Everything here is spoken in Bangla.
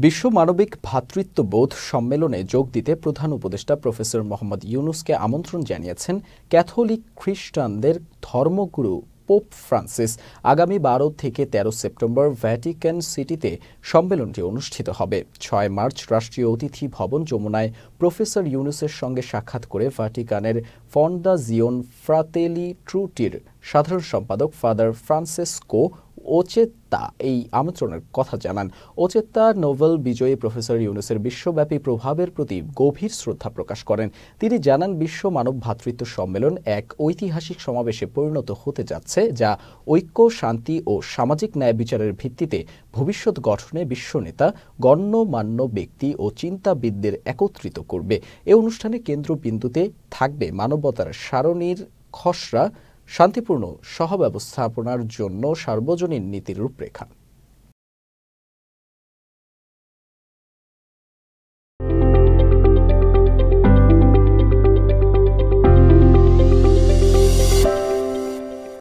বিশ্ব মানবিক ভ্রাতৃত্ববোধ সম্মেলনে যোগ দিতে প্রধান উপদেষ্টা প্রফেসর মোহাম্মদ ইউনূসকে আমন্ত্রণ জানিয়েছেন ক্যাথলিক খ্রিস্টানদের ধর্মগুরু পোপ ফ্রান্সিস। আগামী 12 থেকে 13 সেপ্টেম্বর ভ্যাটিকান সিটিতে সম্মেলনটি অনুষ্ঠিত হবে। 6 মার্চ রাষ্ট্রীয় অতিথি ভবন যমুনায় প্রফেসর ইউনূসের সঙ্গে সাক্ষাৎ করে ভ্যাটিকানের ফন্দাজিওন ফ্রাতেলি ট্রুটির সাধারণ সম্পাদক ফাদার ফ্রান্সেসকো ওচেত্তা এই আমন্ত্রণের কথা জানান। ওচেত্তা নোবেল বিজয়ী প্রফেসর ইউনূসের বিশ্বব্যাপী প্রভাবের প্রতি গভীর শ্রদ্ধা প্রকাশ করেন। তিনি জানান, বিশ্ব মানব ভ্রাতৃত্ব সম্মেলন এক ঐতিহাসিক সমাবেশে পরিণত হতে যাচ্ছে, যা ঐক্য, শান্তি ও সামাজিক ন্যায় বিচারের ভিত্তিতে ভবিষ্যৎ গঠনে বিশ্ব নেতা, গণ্যমান্য ব্যক্তি ও চিন্তাবিদদের একত্রিত করবে। এ অনুষ্ঠানে কেন্দ্রবিন্দুতে থাকবে মানবতার সারণীর খসড়া, শান্তিপূর্ণ সহব্যবস্থাপনার জন্য সার্বজনীন নীতির রূপরেখা।